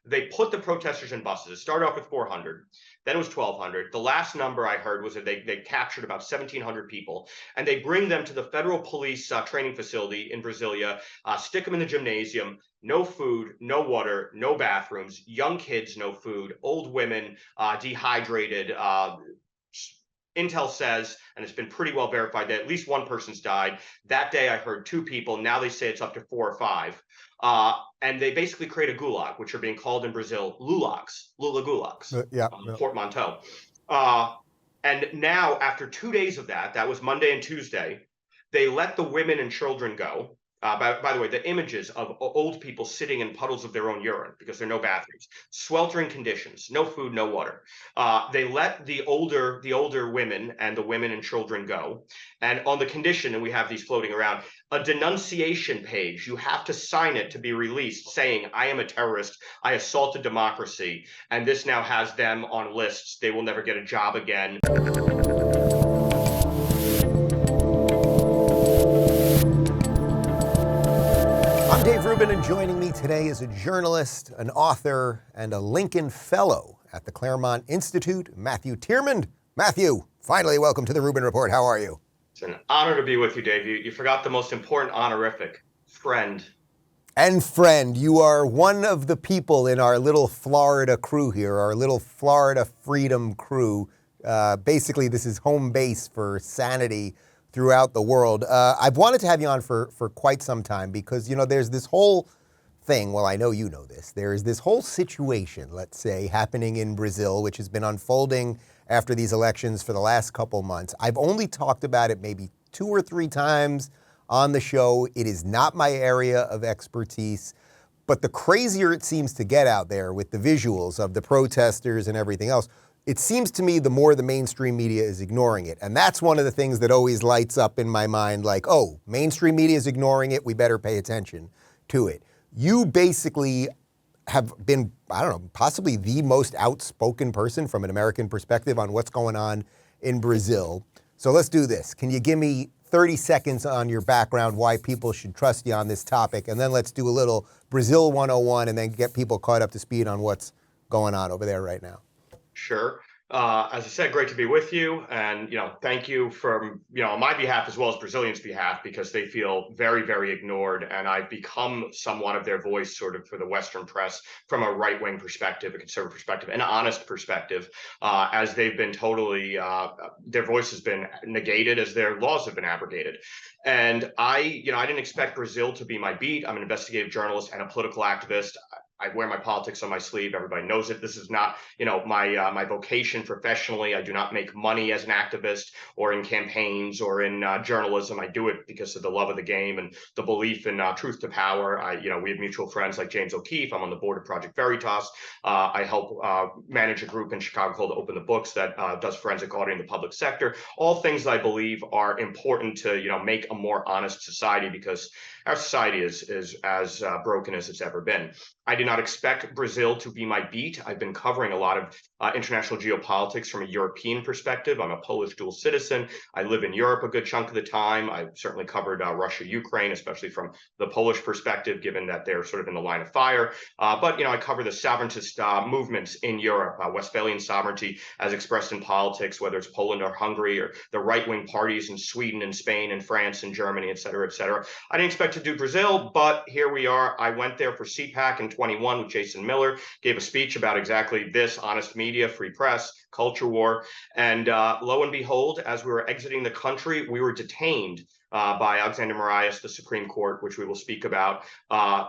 they put the protesters in buses. It started off with 400, then it was 1,200. The last number I heard was that they captured about 1,700 people, and they bring them to the federal police training facility in Brasilia, stick them in the gymnasium. No food, no water, no bathrooms, young kids, no food, old women, dehydrated. Intel says, and it's been pretty well verified, that at least one person's died. That day I heard 2 people. Now they say it's up to 4 or 5. And they basically create a gulag, which are being called in Brazil Lula gulags, portmanteau. And now, after 2 days of that was Monday and Tuesday, they let the women and children go. By the way, the images of old people sitting in puddles of their own urine because there are no bathrooms, sweltering conditions, no food, no water. They let the older women and the women and children go, and on the condition, and we have these floating around, a denunciation page. You have to sign it to be released, saying, "I am a terrorist. I assaulted democracy," and this now has them on lists. They will never get a job again. I'm Dave Rubin, and joining me today is a journalist, an author, and a Lincoln Fellow at the Claremont Institute, Matthew Tyrmand. Matthew, finally, welcome to the Rubin Report. How are you? It's an honor to be with you, Dave. You forgot the most important honorific, friend. And friend, you are one of the people in our little Florida crew here, our little Florida freedom crew. Basically, this is home base for sanity throughout the world. I've wanted to have you on for quite some time because, you know, there's this whole thing, well, I know you know this, there's this whole situation, let's say, happening in Brazil, which has been unfolding after these elections for the last couple months. I've only talked about it maybe 2 or 3 times on the show. It is not my area of expertise, but the crazier it seems to get out there with the visuals of the protesters and everything else, it seems to me the more the mainstream media is ignoring it. And that's one of the things that always lights up in my mind, like, oh, mainstream media is ignoring it, we better pay attention to it. You basically have been, I don't know, possibly the most outspoken person from an American perspective on what's going on in Brazil. So let's do this. Can you give me 30 seconds on your background, why people should trust you on this topic? And then let's do a little Brazil 101 and then get people caught up to speed on what's going on over there right now. Sure. As I said, great to be with you. And, thank you from, on my behalf as well as Brazilians' behalf, because they feel very, very ignored. And I've become somewhat of their voice sort of for the Western press from a right-wing perspective, a conservative perspective, an honest perspective, as they've been totally, their voice has been negated as their laws have been abrogated. And I didn't expect Brazil to be my beat. I'm an investigative journalist and a political activist. I wear my politics on my sleeve. Everybody knows it. This is not, my vocation professionally. I do not make money as an activist or in campaigns or in journalism. I do it because of the love of the game and the belief in truth to power. We have mutual friends like James O'Keefe. I'm on the board of Project Veritas. I help manage a group in Chicago called Open the Books that does forensic auditing in the public sector. All things that I believe are important to, make a more honest society, because our society is as broken as it's ever been. I did not expect Brazil to be my beat. I've been covering a lot of international geopolitics from a European perspective. I'm a Polish dual citizen. I live in Europe a good chunk of the time. I've certainly covered Russia, Ukraine, especially from the Polish perspective, given that they're sort of in the line of fire. But I cover the sovereigntist movements in Europe, Westphalian sovereignty as expressed in politics, whether it's Poland or Hungary, or the right-wing parties in Sweden and Spain and France and Germany, et cetera, et cetera. I didn't expect to do Brazil, but here we are. I went there for CPAC in 21 with Jason Miller, gave a speech about exactly this: honest media, free press, culture war. And lo and behold, as we were exiting the country, we were detained by Alexandre de Moraes, the Supreme Court, which we will speak about,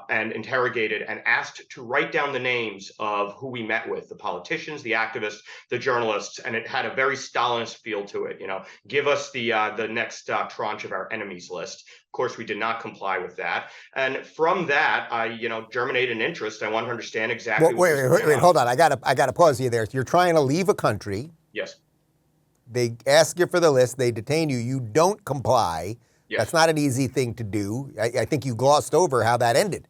and interrogated and asked to write down the names of who we met with, the politicians, the activists, the journalists, and it had a very Stalinist feel to it. Give us the next tranche of our enemies list. Of course, we did not comply with that, and from that, I germinated an interest. I wanted to understand exactly. Wait, hold on. I gotta pause you there. You're trying to leave a country. Yes. They ask you for the list. They detain you. You don't comply. Yes. That's not an easy thing to do. I think you glossed over how that ended.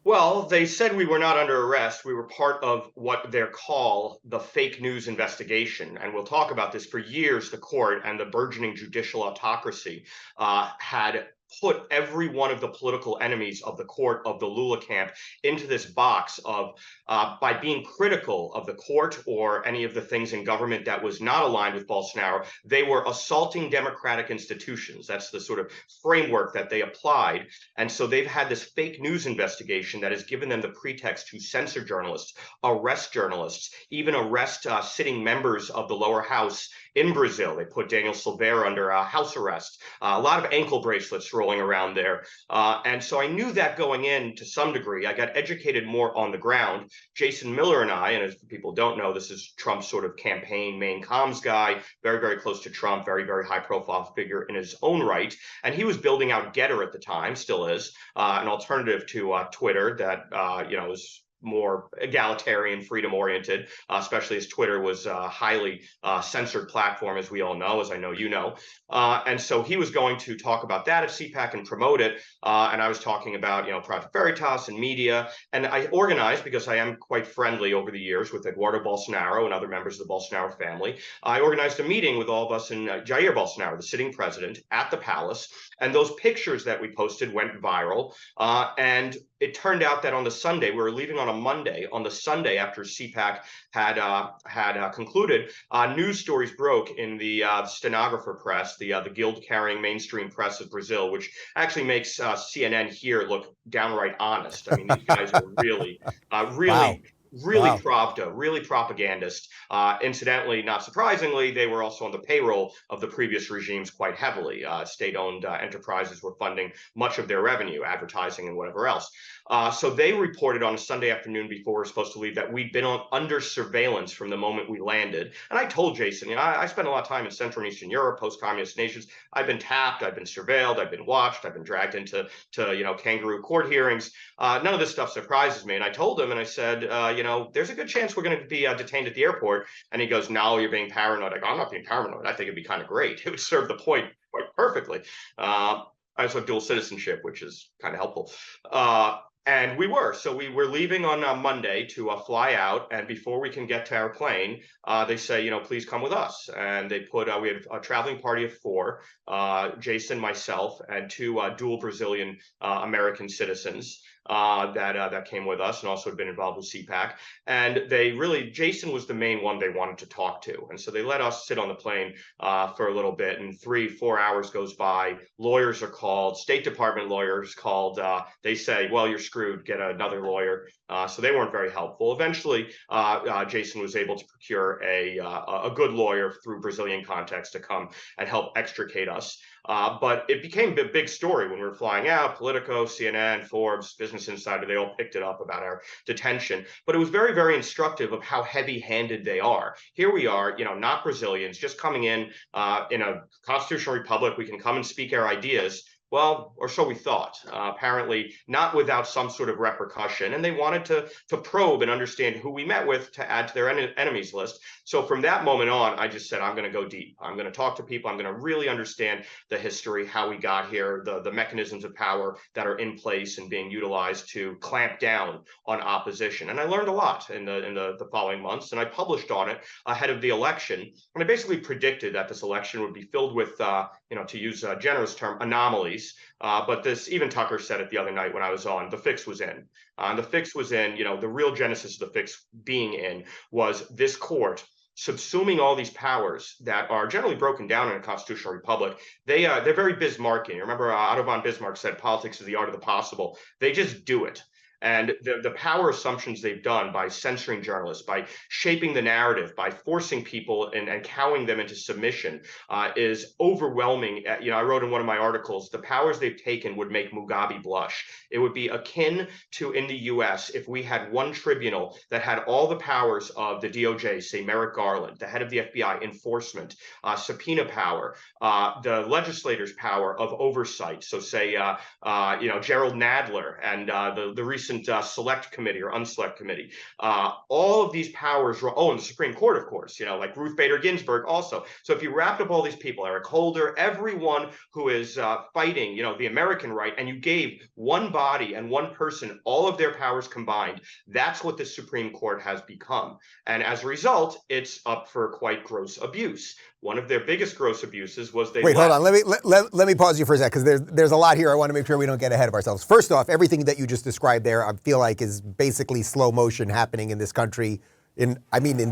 Well, they said we were not under arrest. We were part of what they call the fake news investigation. And we'll talk about this. For years, the court and the burgeoning judicial autocracy had put every one of the political enemies of the court of the Lula camp into this box of by being critical of the court or any of the things in government that was not aligned with Bolsonaro, they were assaulting democratic institutions. That's the sort of framework that they applied. And so they've had this fake news investigation that has given them the pretext to censor journalists, arrest journalists, even arrest sitting members of the lower house in Brazil. They put Daniel Silva under house arrest, a lot of ankle bracelets rolling around there. And so I knew that going in to some degree. I got educated more on the ground. Jason Miller and I, and as people don't know, this is Trump's sort of campaign main comms guy, very, very close to Trump, very, very high profile figure in his own right. And he was building out Getter at the time, still is, an alternative to Twitter that, is more egalitarian, freedom oriented, especially as Twitter was a highly censored platform, as we all know, as I know you know. And so he was going to talk about that at CPAC and promote it. And I was talking about, Project Veritas and media. And I organized, because I am quite friendly over the years with Eduardo Bolsonaro and other members of the Bolsonaro family, I organized a meeting with all of us and Jair Bolsonaro, the sitting president, at the palace. And those pictures that we posted went viral. And it turned out that on the Sunday, we were leaving on a Monday. On the Sunday, after CPAC had concluded, news stories broke in the stenographer press, the guild-carrying mainstream press of Brazil, which actually makes CNN here look downright honest. I mean, these guys are really, Wow. really Wow. Pravda, really propagandist. Incidentally, not surprisingly, they were also on the payroll of the previous regimes quite heavily. State-owned enterprises were funding much of their revenue, advertising and whatever else. So they reported on a Sunday afternoon before we were supposed to leave that we'd been under surveillance from the moment we landed. And I told Jason, I spent a lot of time in Central and Eastern Europe, post-communist nations. I've been tapped, I've been surveilled, I've been watched, I've been dragged into kangaroo court hearings. None of this stuff surprises me. And I told him, and I said, there's a good chance we're going to be detained at the airport. And he goes, no, you're being paranoid. I go, I'm not being paranoid. I think it'd be kind of great. It would serve the point quite perfectly. I also have dual citizenship, which is kind of helpful. And we were. So we were leaving on Monday to fly out. And before we can get to our plane, they say, please come with us. And they put, we had a traveling party of 4, Jason, myself, and 2 dual Brazilian American citizens that came with us and also had been involved with CPAC. And Jason was the main one they wanted to talk to. And so they let us sit on the plane for a little bit, and 3-4 hours goes by. Lawyers are called, State Department lawyers called. They say, well, you're screwed, get another lawyer. So they weren't very helpful. Eventually, Jason was able to procure a good lawyer through Brazilian context to come and help extricate us. But it became a big story when we were flying out. Politico, CNN, Forbes, Business Insider, they all picked it up about our detention. But it was very, very instructive of how heavy-handed they are. Here we are, not Brazilians, just coming in a constitutional republic. We can come and speak our ideas. Well, or so we thought. Apparently not without some sort of repercussion. And they wanted to probe and understand who we met with to add to their enemies list. So from that moment on, I just said, I'm going to go deep. I'm going to talk to people. I'm going to really understand the history, how we got here, the mechanisms of power that are in place and being utilized to clamp down on opposition. And I learned a lot in the following months, and I published on it ahead of the election. And I basically predicted that this election would be filled with, to use a generous term, anomalies. But even Tucker said it the other night when I was on, the fix was in. The fix was in, the real genesis of the fix being in was this court subsuming all these powers that are generally broken down in a constitutional republic. They're very Bismarckian. Remember, Otto von Bismarck said politics is the art of the possible. They just do it. And the power assumptions they've done by censoring journalists, by shaping the narrative, by forcing people and cowing them into submission is overwhelming. I wrote in one of my articles, the powers they've taken would make Mugabe blush. It would be akin to in the US if we had one tribunal that had all the powers of the DOJ, say Merrick Garland, the head of the FBI, enforcement, subpoena power, the legislators' power of oversight. So say, Gerald Nadler and the recent select committee or unselect committee. All of these powers were, and the Supreme Court, of course, like Ruth Bader Ginsburg also. So if you wrapped up all these people, Eric Holder, everyone who is fighting, the American right, and you gave one body and one person all of their powers combined, that's what the Supreme Court has become. And as a result, it's up for quite gross abuse. one of their biggest gross abuses was they Wait, hold on. Let me pause you for a sec, because there's a lot here. I want to make sure we don't get ahead of ourselves. First off, everything that you just described there, I feel like is basically slow motion happening in this country. In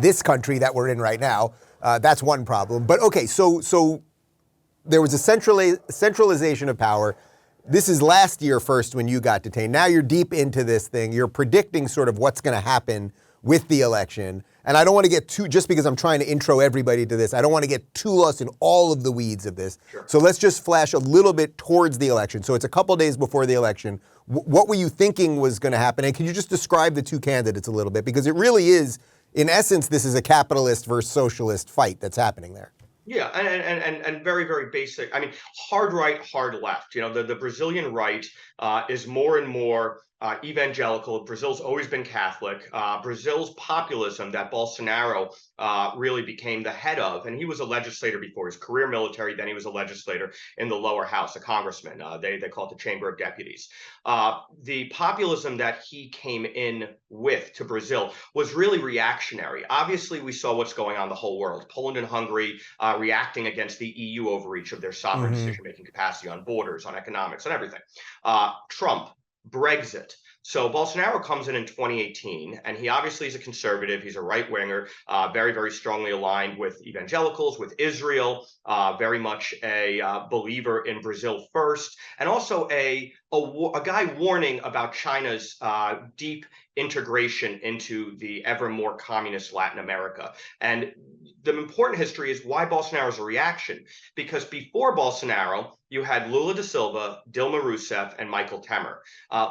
this country that we're in right now. That's one problem. But okay, so there was a centralization of power. This is last year first when you got detained. Now you're deep into this thing. You're predicting sort of what's going to happen with the election. And I don't want to get too, just because I'm trying to intro everybody to this, I don't want to get too lost in all of the weeds of this. Sure. So let's just flash a little bit towards the election. So it's a couple days before the election. What were you thinking was going to happen? And can you just describe the two candidates a little bit? Because it really is, in essence, this is a capitalist versus socialist fight that's happening there. Yeah, and very, very basic. I mean, hard right, hard left. You know, the Brazilian right is more and more evangelical. Brazil's always been Catholic. Brazil's populism that Bolsonaro really became the head of, and he was a legislator before his career military. Then he was a legislator in the lower house, a congressman. They call it the Chamber of Deputies. The populism that he came in with to Brazil was really reactionary. Obviously, we saw what's going on in the whole world. Poland and Hungary reacting against the EU overreach of their sovereign decision-making capacity on borders, on economics, on everything. Trump, Brexit. So Bolsonaro comes in 2018, and he obviously is a conservative. He's a right-winger, very, very strongly aligned with evangelicals, with Israel, very much a believer in Brazil first, and also a guy warning about China's deep integration into the ever more communist Latin America. And the important history is why Bolsonaro's a reaction, because before Bolsonaro, you had Lula da Silva, Dilma Rousseff, and Michael Temer.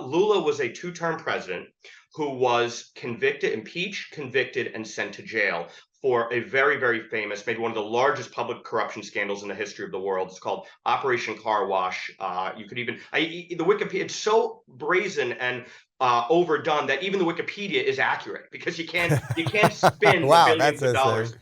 Lula was a two-term president who was impeached, convicted, and sent to jail for a very, very famous, maybe one of the largest public corruption scandals in the history of the world. It's called Operation Car Wash. You could even, the Wikipedia, it's so brazen and overdone that even the Wikipedia is accurate, because you can't spin wow, billions of dollars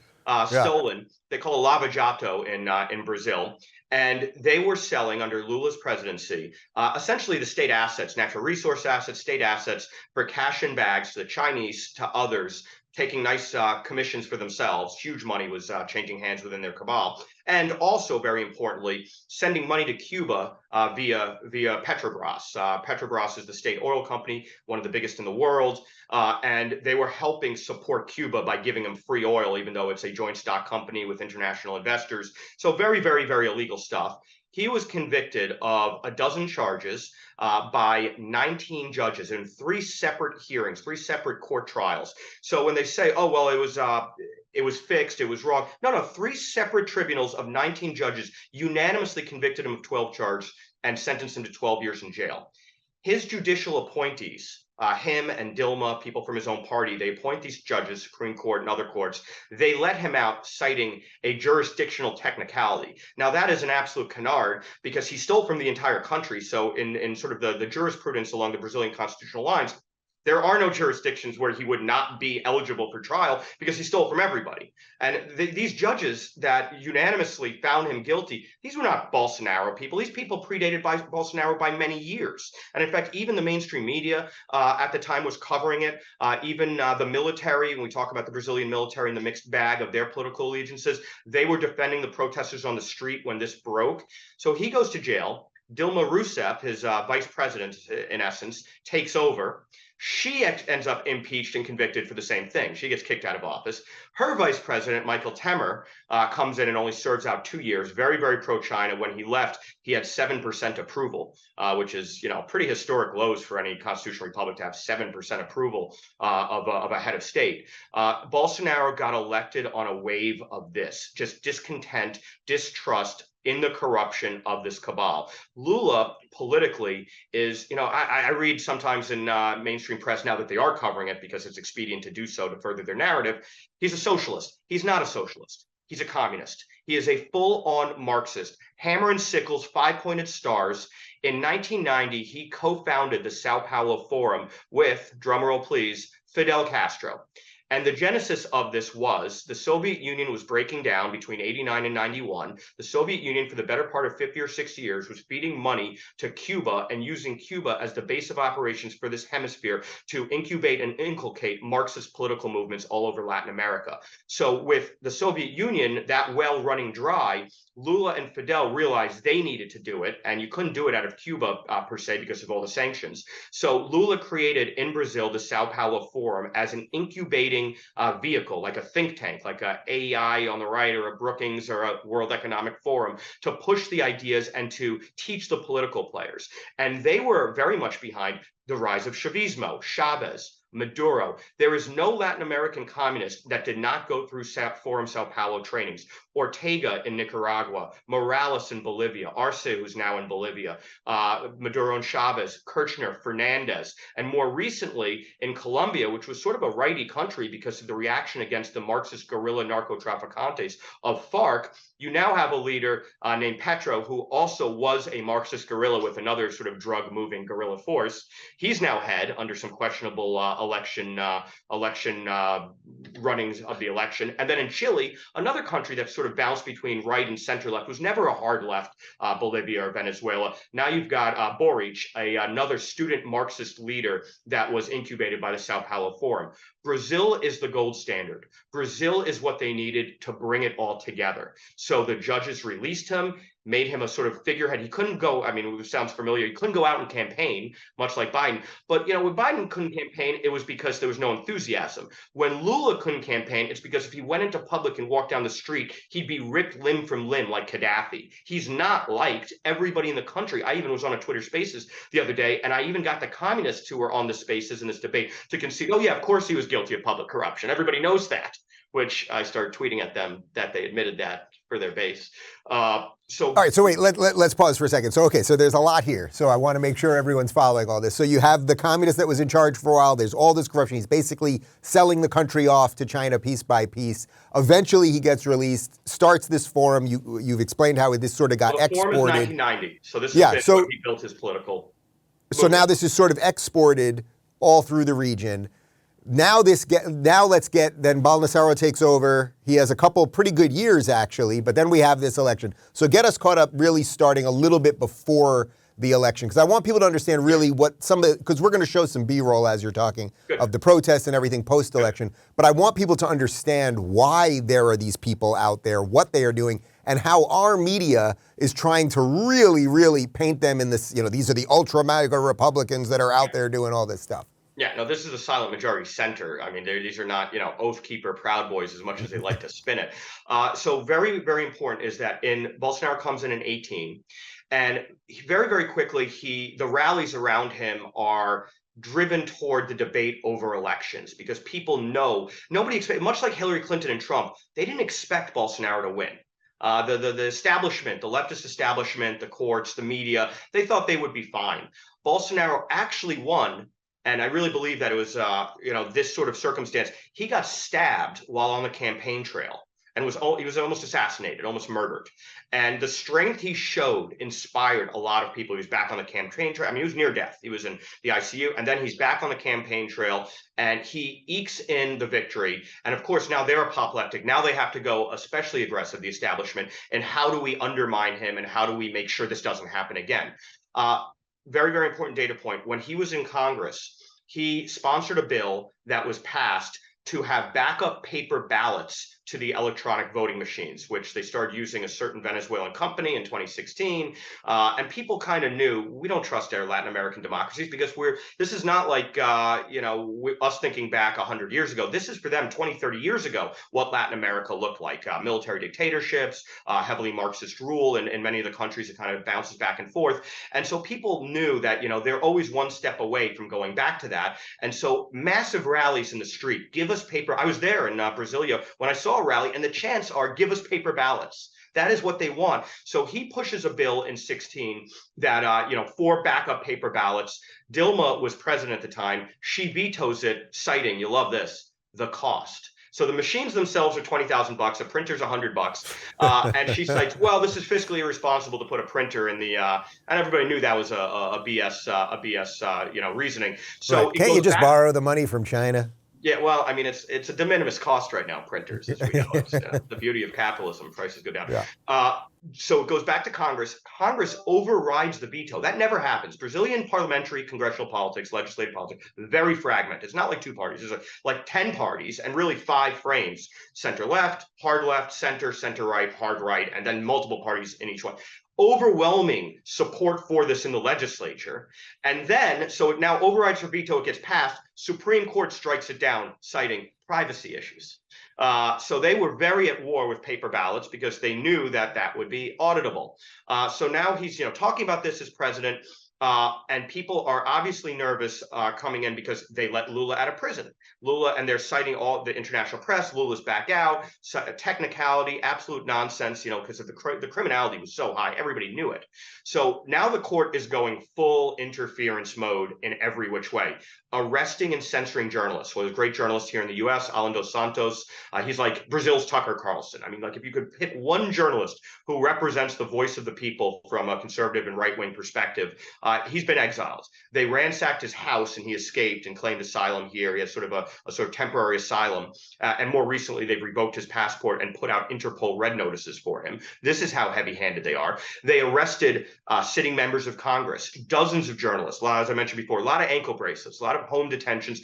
stolen. They call it Lava Jato in Brazil. And they were selling under Lula's presidency, essentially the state assets, natural resource assets, state assets for cash in bags to the Chinese, to others, taking nice commissions for themselves. Huge money was changing hands within their cabal. And also, very importantly, sending money to Cuba via Petrobras. Petrobras is the state oil company, one of the biggest in the world. And they were helping support Cuba by giving them free oil, even though it's a joint stock company with international investors. So very, very, very illegal stuff. He was convicted of a dozen charges by 19 judges in 3 separate hearings, 3 separate court trials. So when they say, oh, well, it was fixed, it was wrong. No, 3 separate tribunals of 19 judges unanimously convicted him of 12 charges and sentenced him to 12 years in jail. His judicial appointees, him and Dilma, people from his own party, they appoint these judges, Supreme Court and other courts. They let him out citing a jurisdictional technicality. Now, that is an absolute canard, because he stole from the entire country. So in sort of the jurisprudence along the Brazilian constitutional lines, there are no jurisdictions where he would not be eligible for trial, because he stole from everybody. And these judges that unanimously found him guilty, these were not Bolsonaro people. These people predated by Bolsonaro by many years. And in fact, even the mainstream media at the time was covering it. Even the military, when we talk about the Brazilian military and the mixed bag of their political allegiances, they were defending the protesters on the street when this broke. So he goes to jail. Dilma Rousseff, his vice president, in essence, takes over. She ends up impeached and convicted for the same thing. She gets kicked out of office. Her vice president, Michael Temer, comes in and only serves out 2 years. Very, very pro-China. When he left, he had 7% approval, which is, pretty historic lows for any constitutional republic to have 7% approval of a head of state. Bolsonaro got elected on a wave of this, just discontent, distrust in the corruption of this cabal. Lula, politically, is, I read sometimes in mainstream press now that they are covering it because it's expedient to do so to further their narrative. He's a socialist. He's not a socialist. He's a communist. He is a full-on Marxist. Hammer and sickles, 5-pointed stars. In 1990, he co-founded the Sao Paulo Forum with, drumroll please, Fidel Castro. And the genesis of this was the Soviet Union was breaking down between 89 and 91. The Soviet Union, for the better part of 50 or 60 years, was feeding money to Cuba and using Cuba as the base of operations for this hemisphere to incubate and inculcate Marxist political movements all over Latin America. So with the Soviet Union, that well running dry, Lula and Fidel realized they needed to do it, and you couldn't do it out of Cuba per se because of all the sanctions. So Lula created in Brazil the Sao Paulo Forum as an incubating vehicle, like a think tank, like a AEI on the right or a Brookings or a World Economic Forum, to push the ideas and to teach the political players. And they were very much behind the rise of Chavismo, Chavez, Maduro. There is no Latin American communist that did not go through Forum Sao Paulo trainings. Ortega in Nicaragua, Morales in Bolivia, Arce, who's now in Bolivia, Maduro and Chavez, Kirchner, Fernandez, and more recently in Colombia, which was sort of a righty country because of the reaction against the Marxist guerrilla narcotraficantes of FARC, you now have a leader named Petro, who also was a Marxist guerrilla with another sort of drug-moving guerrilla force. He's now head under some questionable election runnings of the election. And then in Chile, another country that sort of bounced between right and center left, was never a hard left, Bolivia or Venezuela. Now you've got Boric, another student Marxist leader that was incubated by the Sao Paulo Forum. Brazil is the gold standard. Brazil is what they needed to bring it all together. So the judges released him, made him a sort of figurehead. He couldn't go, I mean, it sounds familiar, he couldn't go out and campaign, much like Biden. But, you know, when Biden couldn't campaign, it was because there was no enthusiasm. When Lula couldn't campaign, it's because if he went into public and walked down the street, he'd be ripped limb from limb like Gaddafi. He's not liked. Everybody in the country, I even was on a Twitter Spaces the other day, and I even got the communists who were on the Spaces in this debate to concede, oh yeah, of course he was guilty of public corruption. Everybody knows that, which I started tweeting at them that they admitted that for their base. All right, so wait, let's pause for a second. So, okay, so there's a lot here. So I want to make sure everyone's following all this. So you have the communist that was in charge for a while. There's all this corruption. He's basically selling the country off to China piece by piece. Eventually he gets released, starts this forum. You've explained how this sort of got exported. The forum is 1990. So this is when he built his political movement. So now this is sort of exported all through the region. Then Bolsonaro takes over. He has a couple pretty good years, actually, but then we have this election. So get us caught up really starting a little bit before the election, because I want people to understand really what because we're going to show some B-roll as you're talking of the protests and everything post-election, but I want people to understand why there are these people out there, what they are doing, and how our media is trying to really, really paint them in this, these are the ultra-MAGA Republicans that are out there doing all this stuff. Yeah, no, this is a silent majority center. I mean, these are not, oath keeper Proud Boys as much as they like to spin it. So very, very important is that Bolsonaro comes in 18, and very, very quickly, the rallies around him are driven toward the debate over elections, because people know, much like Hillary Clinton and Trump, they didn't expect Bolsonaro to win. The establishment, the leftist establishment, the courts, the media, they thought they would be fine. Bolsonaro actually won. And I really believe that it was, this sort of circumstance. He got stabbed while on the campaign trail, and he was almost assassinated, almost murdered. And the strength he showed inspired a lot of people. He was back on the campaign trail. I mean, he was near death. He was in the ICU, and then he's back on the campaign trail, and he ekes in the victory. And of course, now they're apoplectic. Now they have to go especially aggressive, the establishment. And how do we undermine him, and how do we make sure this doesn't happen again? Very, very important data point. When he was in Congress, he sponsored a bill that was passed to have backup paper ballots to the electronic voting machines, which they started using a certain Venezuelan company in 2016. And people kind of knew, we don't trust our Latin American democracies, because this is not like, us thinking back 100 years ago. This is for them 20, 30 years ago, what Latin America looked like. Military dictatorships, heavily Marxist rule in many of the countries. It kind of bounces back and forth. And so people knew that, they're always one step away from going back to that. And so massive rallies in the street, give us paper. I was there in Brasilia when I saw a rally, and the chants are, give us paper ballots. That is what they want. So he pushes a bill in 16 that, for backup paper ballots. Dilma was president at the time. She vetoes it, citing, you love this, the cost. So the machines themselves are $20,000, a printer's $100, and she cites, well, this is fiscally irresponsible to put a printer in the, and everybody knew that was a BS, reasoning. So can't you just borrow the money from China? Yeah, well, I mean, it's a de minimis cost right now, printers, as we know. It's the beauty of capitalism, prices go down. Yeah. So it goes back to Congress. Congress overrides the veto. That never happens. Brazilian parliamentary, congressional politics, legislative politics, very fragmented. It's not like two parties. There's like 10 parties and really 5 frames: center left, hard left, center right, hard right, and then multiple parties in each one. Overwhelming support for this in the legislature. And then, so it now overrides for veto, it gets passed. Supreme Court strikes it down, citing privacy issues. So they were very at war with paper ballots because they knew that that would be auditable. So now he's talking about this as president. And people are obviously nervous coming in because they let Lula out of prison. Lula, and they're citing all the international press. Lula's back out. So, technicality, absolute nonsense. Because of the criminality was so high, everybody knew it. So now the court is going full interference mode in every which way, arresting and censoring journalists. Well, there's a great journalist here in the U.S., Alan dos Santos. He's like Brazil's Tucker Carlson. I mean, like if you could pick one journalist who represents the voice of the people from a conservative and right-wing perspective, he's been exiled. They ransacked his house and he escaped and claimed asylum here. He has sort of a sort of temporary asylum. And more recently, they've revoked his passport and put out Interpol red notices for him. This is how heavy-handed they are. They arrested sitting members of Congress, dozens of journalists, as I mentioned before, a lot of ankle bracelets, a lot of home detentions,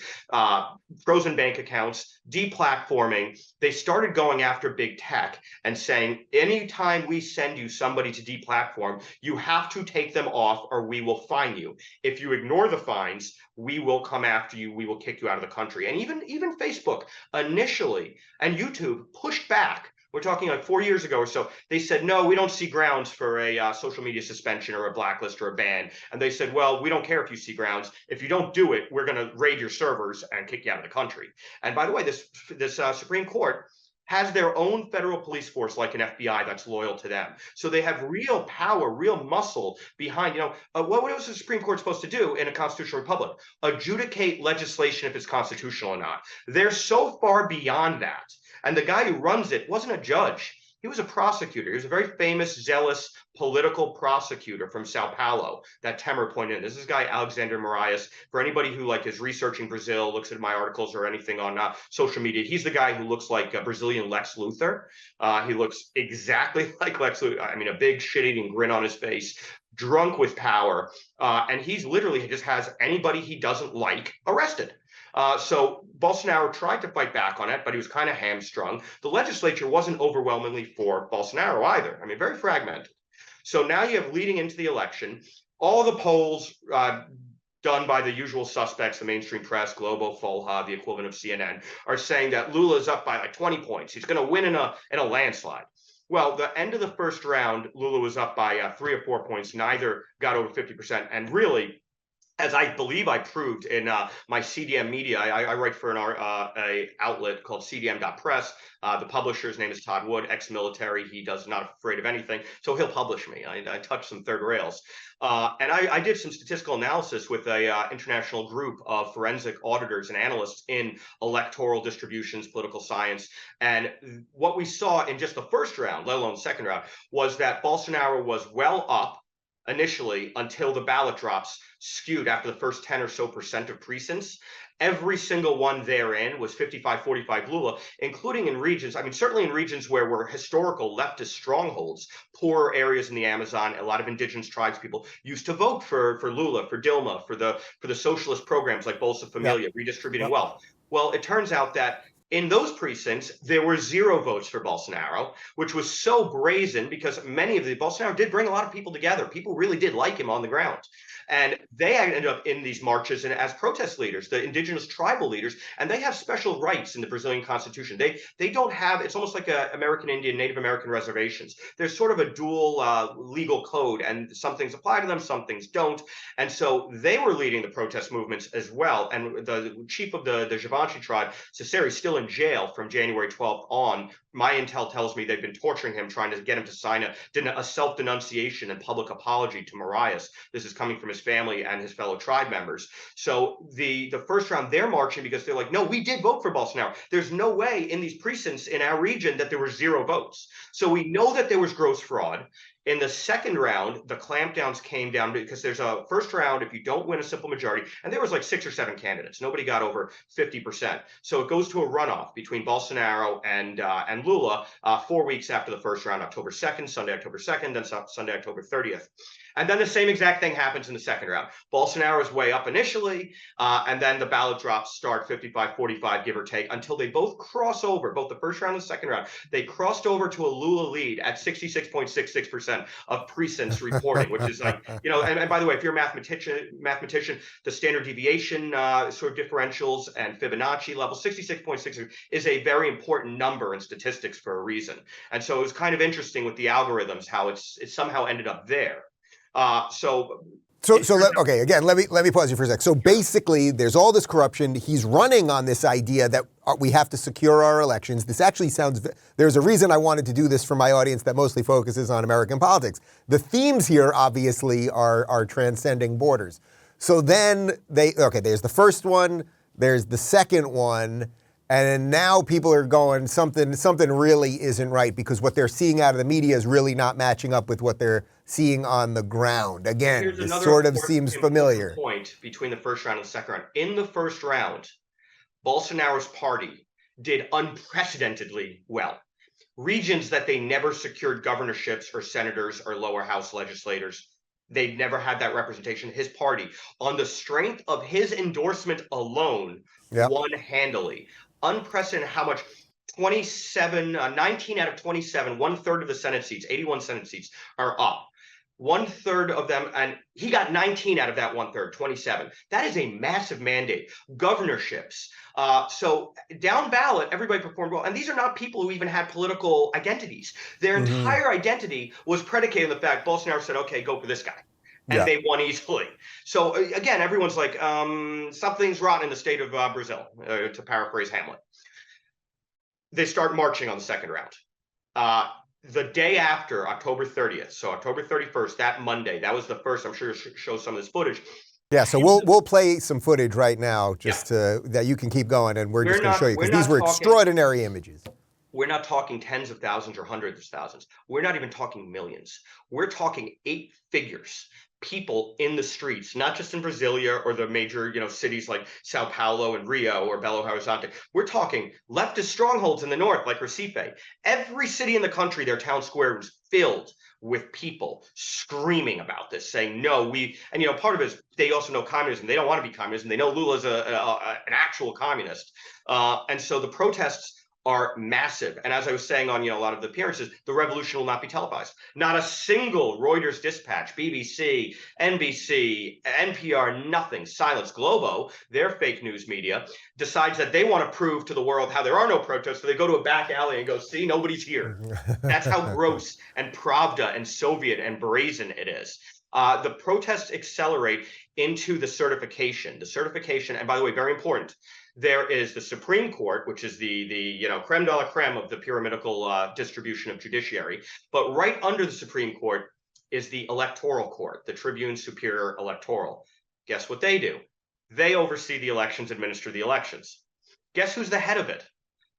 frozen bank accounts, deplatforming. They started going after big tech and saying, anytime we send you somebody to deplatform, you have to take them off or we will fine you. If you ignore the fines, we will come after you. We will kick you out of the country. And even Facebook initially and YouTube pushed back. We're talking like 4 years ago or so. They said, no, we don't see grounds for a social media suspension or a blacklist or a ban. And they said, well, we don't care if you see grounds. If you don't do it, we're going to raid your servers and kick you out of the country. And by the way, this Supreme Court has their own federal police force like an FBI that's loyal to them. So they have real power, real muscle behind, what was the Supreme Court supposed to do in a constitutional republic? Adjudicate legislation if it's constitutional or not. They're so far beyond that. And the guy who runs it wasn't a judge. He was a prosecutor. He was a very famous, zealous political prosecutor from Sao Paulo that Temer pointed in. This is guy Alexandre de Moraes. For anybody who is researching Brazil, looks at my articles or anything on social media, he's the guy who looks like a Brazilian Lex Luthor. He looks exactly like Lex Luthor. I mean, a big shit-eating grin on his face, drunk with power. And he's literally just has anybody he doesn't like arrested. So Bolsonaro tried to fight back on it, but he was kind of hamstrung. The legislature wasn't overwhelmingly for Bolsonaro either. I mean, very fragmented. So now you have leading into the election, all the polls done by the usual suspects, the mainstream press, Globo, Folha, the equivalent of CNN, are saying that Lula's up by like 20 points. He's going to win in a landslide. Well, the end of the first round, Lula was up by 3 or 4 points. Neither got over 50%. And really, as I believe I proved in my CDM media, I write for a outlet called CDM.press. The publisher's name is Todd Wood, ex-military. He does not afraid of anything, so he'll publish me. I touch some third rails. And I did some statistical analysis with a international group of forensic auditors and analysts in electoral distributions, political science. And what we saw in just the first round, let alone the second round, was that Bolsonaro was well up initially until the ballot drops skewed after the first 10 or so % of precincts. Every single one therein was 55-45 Lula, including in regions, I mean, certainly in regions where were historical leftist strongholds, poorer areas in the Amazon. A lot of indigenous tribes people used to vote for Lula, for Dilma, for the socialist programs like Bolsa Familia, redistributing wealth. Well, it turns out that in those precincts, there were 0 votes for Bolsonaro, which was so brazen because Bolsonaro did bring a lot of people together. People really did like him on the ground. And they ended up in these marches and as protest leaders, the indigenous tribal leaders, and they have special rights in the Brazilian constitution. They don't have, it's almost like American Indian, Native American reservations. There's sort of a dual legal code, and some things apply to them, some things don't. And so they were leading the protest movements as well. And the chief of the Javanti tribe, Cesare, is still in jail from January 12th on. My intel tells me they've been torturing him, trying to get him to sign a self-denunciation and public apology to Moraes. This is coming from his family and his fellow tribe members. So the first round, they're marching because they're like, no, we did vote for Bolsonaro. There's no way in these precincts in our region that there were 0 votes. So we know that there was gross fraud. In the second round, the clampdowns came down because there's a first round if you don't win a simple majority, and there was like 6 or 7 candidates. Nobody got over 50%. So it goes to a runoff between Bolsonaro and Lula 4 weeks after the first round, October 2nd, Sunday, October 2nd, then Sunday, October 30th. And then the same exact thing happens in the second round. Bolsonaro is way up initially, and then the ballot drops start 55-45, give or take, until they both cross over, both the first round and the second round. They crossed over to a Lula lead at 66.66% of precincts reporting, which is like, and by the way, if you're a mathematician, the standard deviation sort of differentials and Fibonacci level, 66.6 is a very important number in statistics for a reason. And so it was kind of interesting with the algorithms, how it somehow ended up there. Okay, again, let me pause you for a sec. So basically, there's all this corruption. He's running on this idea that we have to secure our elections. This actually sounds, there's a reason I wanted to do this for my audience that mostly focuses on American politics. The themes here, obviously, are transcending borders. So then there's the first one, there's the second one, and now people are going, something really isn't right, because what they're seeing out of the media is really not matching up with what they're seeing on the ground. Again, this sort of seems familiar. Point between the first round and the second round. In the first round, Bolsonaro's party did unprecedentedly well. Regions that they never secured governorships or senators or lower house legislators, they'd never had that representation. His party, on the strength of his endorsement alone, won handily. Unprecedented how much 19 out of 27, 1/3 of the Senate seats, 81 Senate seats are up. 1/3 of them, and he got 19 out of that 1/3, 27. That is a massive mandate. Governorships. So down ballot, everybody performed well. And these are not people who even had political identities. Their entire identity was predicated on the fact Bolsonaro said, okay, go for this guy. And they won easily. So again, everyone's like, something's rotten in the state of Brazil, to paraphrase Hamlet. They start marching on the second round. The day after, October 30th, so October 31st, that Monday, that was the first, I'm sure you'll show some of this footage. Yeah, so we'll play some footage right now just that you can keep going, and we're just going to show you, because these were extraordinary images. We're not talking tens of thousands or hundreds of thousands. We're not even talking millions. We're talking 8 figures. People in the streets, not just in Brasilia or the major, cities like Sao Paulo and Rio or Belo Horizonte. We're talking leftist strongholds in the north, like Recife. Every city in the country, their town square was filled with people screaming about this, saying, no, and part of it is they also know communism. They don't want to be communism. They know Lula's an actual communist. And so the protests are massive. And as I was saying on a lot of the appearances, the revolution will not be televised. Not a single Reuters dispatch, BBC, NBC, NPR, nothing. Silence. Globo, their fake news media, decides that they want to prove to the world how there are no protests. So they go to a back alley and go, see, nobody's here. That's how gross and Pravda and Soviet and brazen it is. The protests accelerate into the certification. The certification, and by the way, very important, there is the Supreme Court, which is the creme de la creme of the pyramidical distribution of judiciary. But right under the Supreme Court is the Electoral Court, the Tribune Superior Electoral. Guess what they do? They oversee the elections, administer the elections. Guess who's the head of it?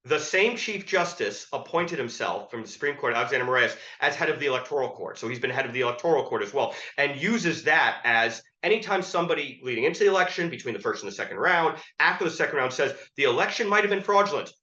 The same Chief Justice appointed himself from the Supreme Court, Alexandre de Moraes, as head of the Electoral Court. So he's been head of the Electoral Court as well, and uses that as anytime somebody leading into the election, between the first and the second round, after the second round says the election might have been fraudulent.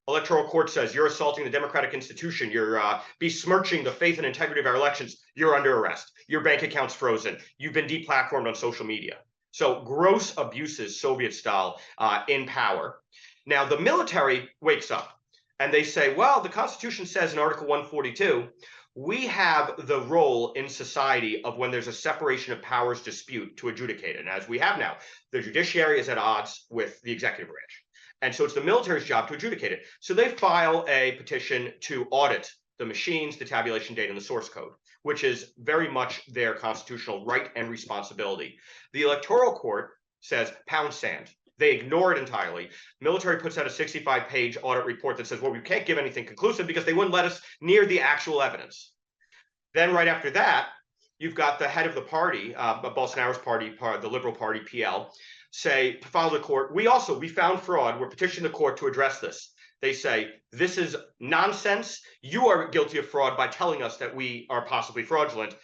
Electoral Court says you're assaulting the democratic institution, you're besmirching the faith and integrity of our elections, you're under arrest, your bank account's frozen, you've been deplatformed on social media. So gross abuses, Soviet style, in power. Now, the military wakes up and they say, well, the Constitution says in Article 142, we have the role in society of when there's a separation of powers dispute to adjudicate it. And as we have now, the judiciary is at odds with the executive branch. And so it's the military's job to adjudicate it. So they file a petition to audit the machines, the tabulation data, and the source code, which is very much their constitutional right and responsibility. The Electoral Court says pound sand. They ignore it entirely. Military puts out a 65-page audit report that says, well, we can't give anything conclusive because they wouldn't let us near the actual evidence. Then right after that, you've got the head of the party, Bolsonaro's party, the Liberal Party, PL, file the court. We found fraud. We're petitioning the court to address this. They say, this is nonsense. You are guilty of fraud by telling us that we are possibly fraudulent.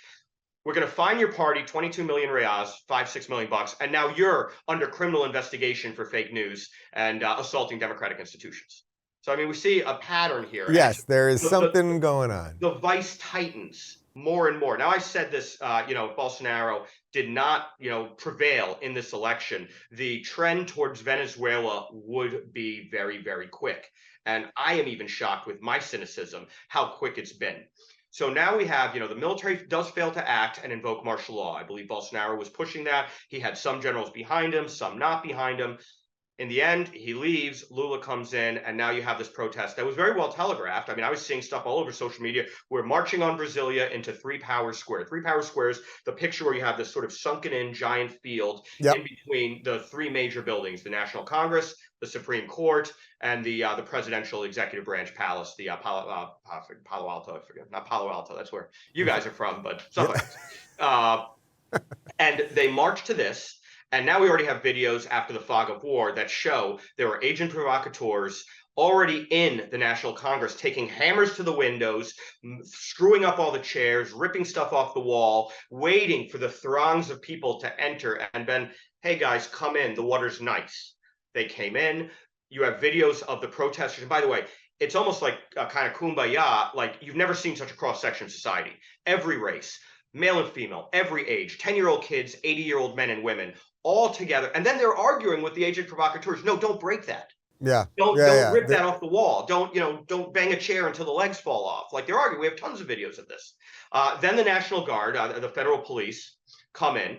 We're going to fine your party 22 million reais, $5-6 million bucks, and now you're under criminal investigation for fake news and assaulting democratic institutions. So, I mean, we see a pattern here. Yes, there is something going on. The vice tightens more and more. Now, I said this, if Bolsonaro did not, prevail in this election, the trend towards Venezuela would be very, very quick. And I am even shocked with my cynicism how quick it's been. So now we have, the military does fail to act and invoke martial law. I believe Bolsonaro was pushing that. He had some generals behind him, some not behind him. In the end, he leaves, Lula comes in, and now you have this protest that was very well telegraphed. I mean, I was seeing stuff all over social media. We're marching on Brasilia into Three Power Square. Three Power Square is the picture where you have this sort of sunken-in giant field in between the three major buildings, the National Congress, the Supreme Court, and the presidential executive branch palace, the Palo Alto, I forget, not Palo Alto, that's where you guys are from, but somewhere. And they march to this. And now we already have videos after the fog of war that show there were agent provocateurs already in the National Congress taking hammers to the windows, screwing up all the chairs, ripping stuff off the wall, waiting for the throngs of people to enter and then, hey guys, come in, the water's nice. They came in. You have videos of the protesters. And by the way, it's almost like a kind of kumbaya, like you've never seen such a cross-section of society. Every race, male and female, every age, 10-year-old kids, 80-year-old men and women, all together. And then they're arguing with the agent provocateurs. No, don't break that. Yeah. Don't rip that off the wall. Don't bang a chair until the legs fall off. Like they're arguing. We have tons of videos of this. Then the National Guard, the federal police, come in.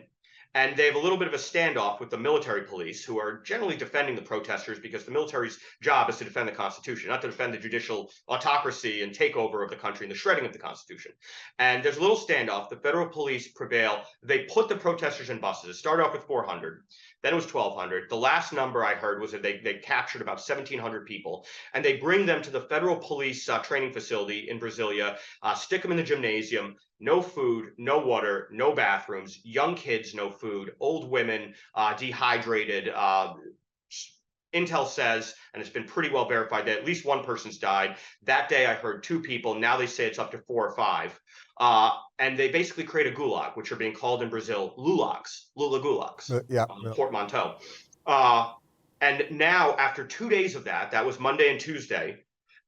And they have a little bit of a standoff with the military police, who are generally defending the protesters because the military's job is to defend the Constitution, not to defend the judicial autocracy and takeover of the country and the shredding of the Constitution. And there's a little standoff. The federal police prevail. They put the protesters in buses. It started off with 400. Then it was 1,200. The last number I heard was that they captured about 1,700 people, and they bring them to the federal police training facility in Brasilia, stick them in the gymnasium. No food, no water, no bathrooms, young kids, no food, old women, dehydrated. Intel says, and it's been pretty well verified, that at least one person's died. That day I heard 2 people. Now they say it's up to 4 or 5. And they basically create a gulag, which are being called in Brazil Lula gulags, portmanteau. And now, after 2 days of that was Monday and Tuesday,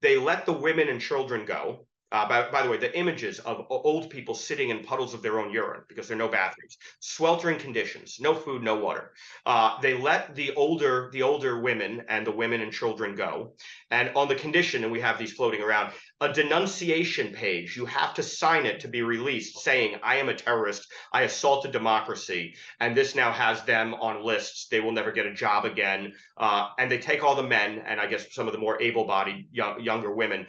they let the women and children go. By the way, the images of old people sitting in puddles of their own urine because there are no bathrooms, sweltering conditions, no food, no water. They let the older women and the women and children go. And on the condition, and we have these floating around, a denunciation page. You have to sign it to be released saying, I am a terrorist. I assaulted democracy. And this now has them on lists. They will never get a job again. And they take all the men and I guess some of the more able-bodied younger women.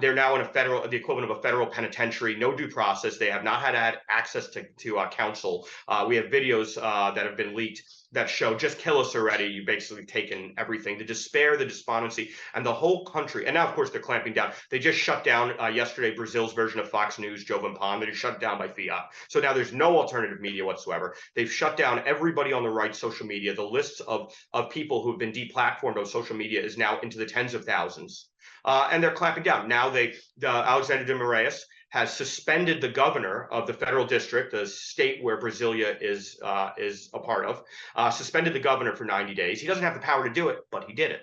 They're now in the equivalent of a federal penitentiary, no due process. They have not had access to counsel. We have videos that have been leaked that show just kill us already. You've basically taken everything, the despair, the despondency, and the whole country. And now, of course, they're clamping down. They just shut down yesterday Brazil's version of Fox News, Jovem Pan. They just shut down by fiat. So now there's no alternative media whatsoever. They've shut down everybody on the right social media. The lists of people who have been deplatformed on social media is now into the tens of thousands. And they're clamping down. Now Alexandre de Moraes has suspended the governor of the federal district, the state where Brasilia is a part of, suspended the governor for 90 days. He doesn't have the power to do it, but he did it,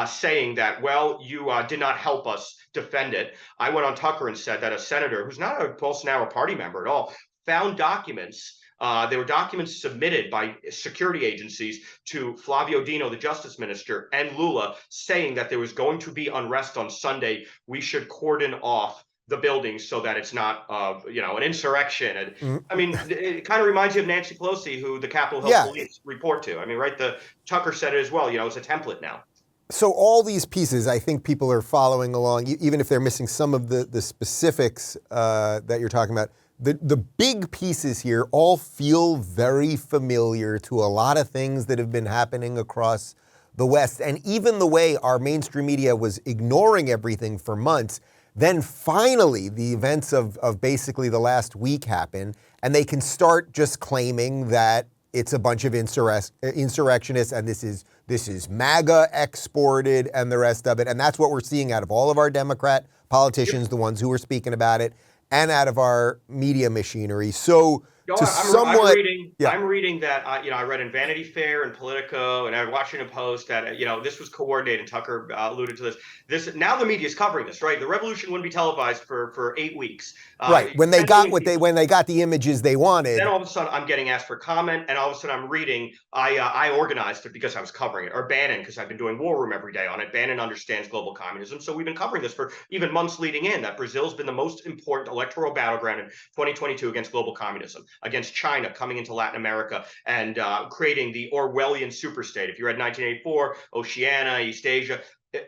saying that, well, you did not help us defend it. I went on Tucker and said that a senator who's not a Bolsonaro party member at all found documents. There were documents submitted by security agencies to Flavio Dino, the justice minister, and Lula, saying that there was going to be unrest on Sunday. We should cordon off the buildings so that it's not, an insurrection. And I mean, it kind of reminds you of Nancy Pelosi, who the Capitol Hill police report to. I mean, right? The Tucker said it as well. It's a template now. So all these pieces, I think people are following along, even if they're missing some of the specifics that you're talking about. The big pieces here all feel very familiar to a lot of things that have been happening across the West. And even the way our mainstream media was ignoring everything for months, then finally the events of basically the last week happen, and they can start just claiming that it's a bunch of insurrectionists and this is This is MAGA exported and the rest of it. And that's what we're seeing out of all of our Democrat politicians, the ones who are speaking about it, and out of our media machinery. So I'm reading that, I read in Vanity Fair and Politico and Washington Post that, this was coordinated. Tucker alluded to this. Now the media is covering this, right? The revolution wouldn't be televised for 8 weeks. Right. When they got the images they wanted. Then all of a sudden I'm getting asked for comment, and all of a sudden I'm reading, I organized it because I was covering it, or Bannon, because I've been doing War Room every day on it. Bannon understands global communism. So we've been covering this for even months leading in, that Brazil's been the most important electoral battleground in 2022 against global communism, against China coming into Latin America and creating the Orwellian superstate. If you read 1984, Oceania, East Asia,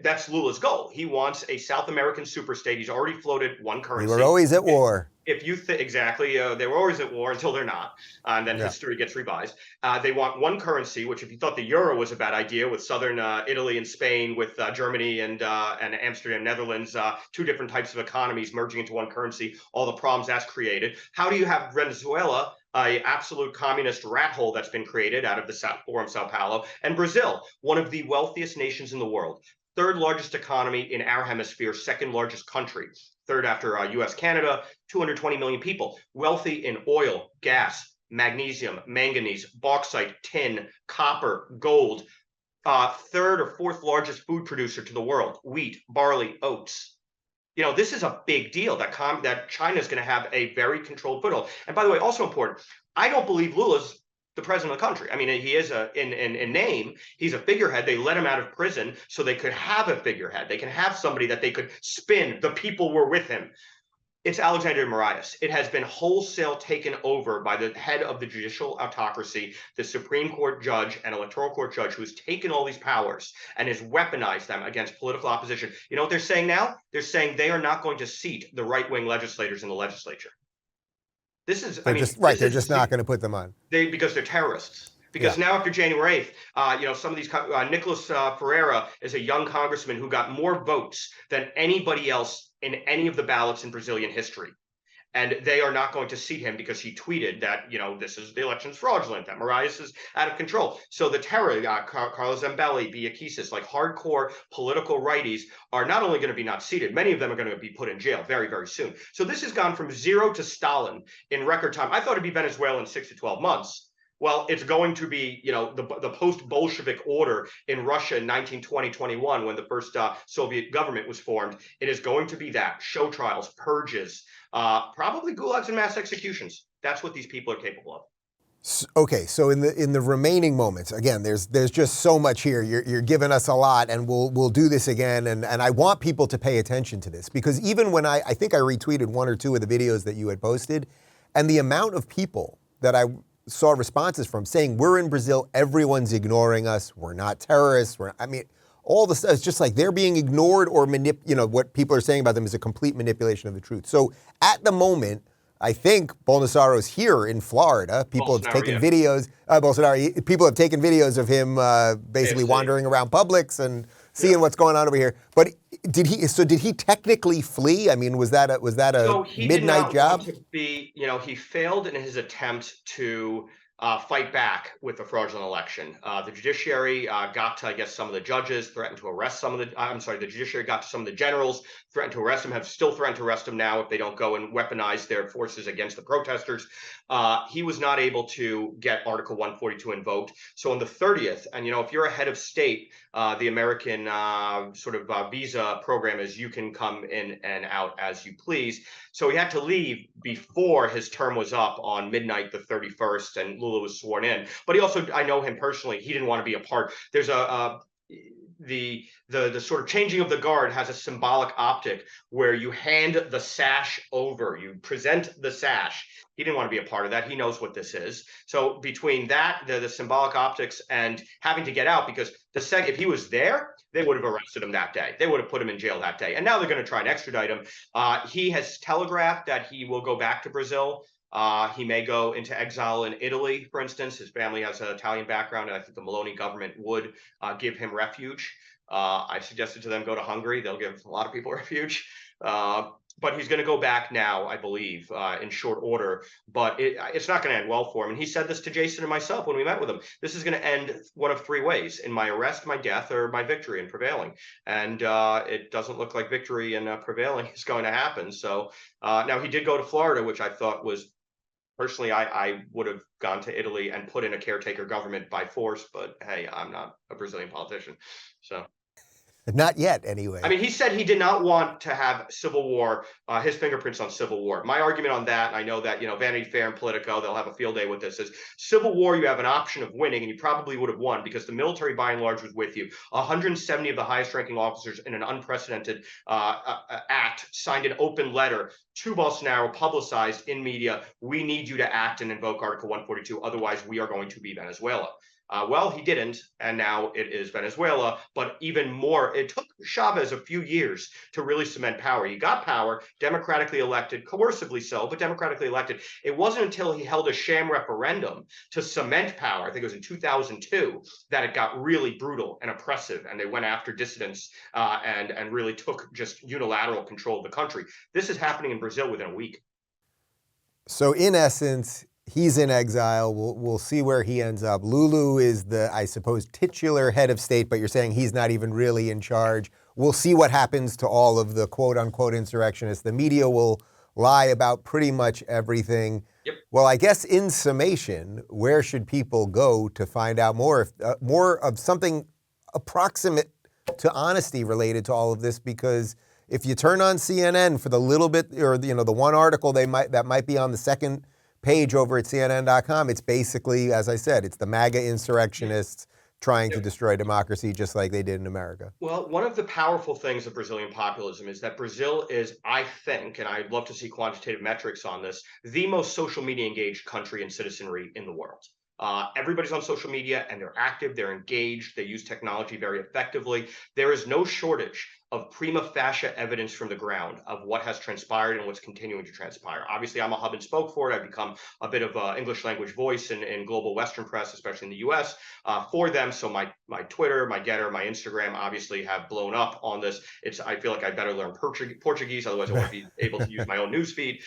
that's Lula's goal. He wants a South American superstate. He's already floated one currency. We were always at war. If you exactly, they were always at war until they're not, and then history gets revised. They want one currency, which, if you thought the euro was a bad idea, with southern Italy and Spain, with Germany and Amsterdam, Netherlands, two different types of economies merging into one currency, all the problems that's created. How do you have Venezuela, an absolute communist rat hole that's been created out of the Forum Sao Paulo, and Brazil, one of the wealthiest nations in the world, third largest economy in our hemisphere, second largest country, third after US, Canada, 220 million people, wealthy in oil, gas, magnesium, manganese, bauxite, tin, copper, gold, third or fourth largest food producer to the world, wheat, barley, oats. This is a big deal that China is going to have a very controlled foothold. And by the way, also important, I don't believe Lula's the president of the country. I mean, he is in name, he's a figurehead. They let him out of prison so they could have a figurehead. They can have somebody that they could spin. The people were with him. It's Alexandre de Moraes. It has been wholesale taken over by the head of the judicial autocracy, the Supreme Court judge and electoral court judge, who has taken all these powers and has weaponized them against political opposition. You know what they're saying now? They're saying they are not going to seat the right-wing legislators in the legislature. This is, they're just not going to put them on. Because they're terrorists. Because now after January 8th, some of these, Nicolas Ferreira is a young congressman who got more votes than anybody else in any of the ballots in Brazilian history. And they are not going to seat him because he tweeted that, the election's fraudulent, that Moraes is out of control. So the terror, Carlos Zambelli, Biaquisis, like hardcore political righties, are not only going to be not seated, many of them are going to be put in jail very, very soon. So this has gone from zero to Stalin in record time. I thought it'd be Venezuela in 6 to 12 months. Well, it's going to be, the post-Bolshevik order in Russia in 1920-21, when the first Soviet government was formed. It is going to be that. Show trials, purges, probably gulags and mass executions. That's what these people are capable of. Okay, so in the remaining moments, again, there's just so much here. You're giving us a lot, and we'll do this again. And I want people to pay attention to this, because even when I think I retweeted one or two of the videos that you had posted, and the amount of people that I saw responses from saying, we're in Brazil, everyone's ignoring us, we're not terrorists, all the stuff, it's just like they're being ignored, or what people are saying about them is a complete manipulation of the truth. So at the moment, I think Bolsonaro's here in Florida. People have taken videos. People have taken videos of him basically wandering around Publix and seeing what's going on over here. But did he technically flee? I mean, was that a midnight job? He failed in his attempt to fight back with the fraudulent election. The judiciary got to, I guess, some of the judges, threatened to arrest the judiciary got to some of the generals, threatened to arrest him, have still threatened to arrest him now if they don't go and weaponize their forces against the protesters. He was not able to get Article 142 invoked. So on the 30th, and if you're a head of state, the American visa program is you can come in and out as you please. So he had to leave before his term was up on midnight the 31st, and Lula was sworn in. But he also, I know him personally, he didn't want to be a part. There's the sort of changing of the guard has a symbolic optic where you hand the sash over, you present the sash. He didn't want to be a part of that. He knows what this is. So between that, the symbolic optics, and having to get out, because if he was there, they would have arrested him that day. They would have put him in jail that day. And now they're going to try and extradite him. He has telegraphed that he will go back to Brazil. He may go into exile in Italy, for instance. His family has an Italian background, and I think the Meloni government would give him refuge. I suggested to them go to Hungary. They'll give a lot of people refuge. But he's going to go back now, I believe, in short order. But it's not going to end well for him. And he said this to Jason and myself when we met with him. This is going to end one of three ways: in my arrest, my death, or my victory and prevailing. And it doesn't look like victory and prevailing is going to happen. So now he did go to Florida, which I thought was, personally, I would have gone to Italy and put in a caretaker government by force. But hey, I'm not a Brazilian politician. So. Not yet, anyway. I mean, he said he did not want to have civil war, his fingerprints on civil war. My argument on that, and I know that, Vanity Fair and Politico, they'll have a field day with this, is civil war, you have an option of winning, and you probably would have won because the military, by and large, was with you. 170 of the highest-ranking officers in an unprecedented act signed an open letter to Bolsonaro, publicized in media. We need you to act and invoke Article 142, otherwise we are going to be Venezuela. Well, he didn't, and now it is Venezuela. But even more, it took Chavez a few years to really cement power. He got power, democratically elected, coercively so, but democratically elected. It wasn't until he held a sham referendum to cement power, I think it was in 2002, that it got really brutal and oppressive, and they went after dissidents and really took just unilateral control of the country. This is happening in Brazil within a week. So in essence, he's in exile. We'll see where he ends up. Lula is the, I suppose, titular head of state, but you're saying he's not even really in charge. We'll see what happens to all of the quote-unquote insurrectionists. The media will lie about pretty much everything. Yep. Well, I guess in summation, where should people go to find out more of something approximate to honesty related to all of this? Because if you turn on CNN for the little bit, or the one article that might be on the second page over at CNN.com, it's basically, as I said, it's the MAGA insurrectionists trying to destroy democracy just like they did in America. Well, one of the powerful things of Brazilian populism is that Brazil is, I think, and I'd love to see quantitative metrics on this, the most social media engaged country and citizenry in the world. Everybody's on social media and they're active, they're engaged, they use technology very effectively. There is no shortage of prima facie evidence from the ground of what has transpired and what's continuing to transpire. Obviously, I'm a hub and spoke for it. I've become a bit of an English language voice in global Western press, especially in the US, for them. So my Twitter, my Getter, my Instagram obviously have blown up on this. I feel like I better learn Portuguese, otherwise I won't be able to use my own newsfeed.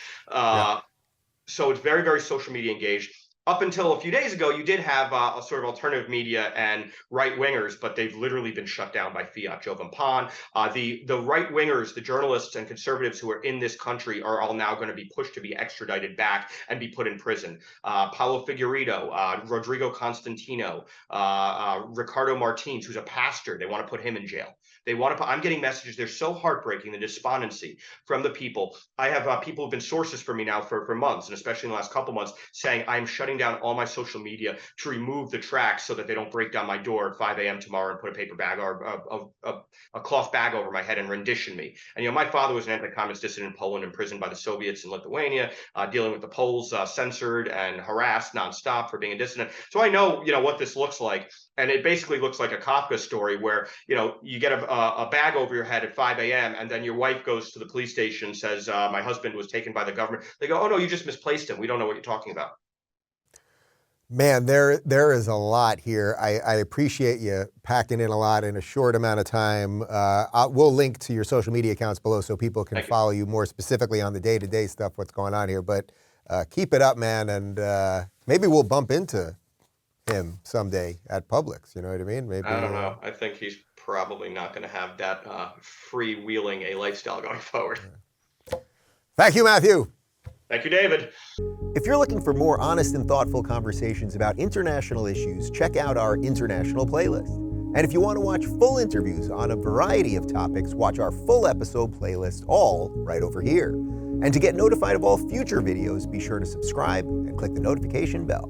So it's very, very social media engaged. Up until a few days ago, you did have a sort of alternative media and right-wingers, but they've literally been shut down by fiat. Jovan Pan, the right-wingers, the journalists and conservatives who are in this country are all now going to be pushed to be extradited back and be put in prison. Paulo Figueiredo, Rodrigo Constantino, Ricardo Martins, who's a pastor, they want to put him in jail. I'm getting messages. They're so heartbreaking, the despondency from the people. I have people who've been sources for me now for months, and especially in the last couple months, saying I'm shutting down all my social media to remove the tracks so that they don't break down my door at 5 a.m. tomorrow and put a paper bag or a cloth bag over my head and rendition me. And my father was an anti-communist dissident in Poland, imprisoned by the Soviets in Lithuania, dealing with the Poles censored and harassed nonstop for being a dissident. So I know what this looks like. And it basically looks like a Kafka story where, you get a bag over your head at 5 a.m. and then your wife goes to the police station, says, my husband was taken by the government. They go, oh, no, you just misplaced him. We don't know what you're talking about. Man, there is a lot here. I appreciate you packing in a lot in a short amount of time. We'll link to your social media accounts below so people can follow you more specifically on the day-to-day stuff, what's going on here. But keep it up, man, and maybe we'll bump into him someday at Publix. You know what I mean? Maybe. I don't know. I think he's probably not going to have that freewheeling a lifestyle going forward. Thank you, Matthew. Thank you, David. If you're looking for more honest and thoughtful conversations about international issues, check out our international playlist. And if you want to watch full interviews on a variety of topics, watch our full episode playlist, all right over here. And to get notified of all future videos, be sure to subscribe and click the notification bell.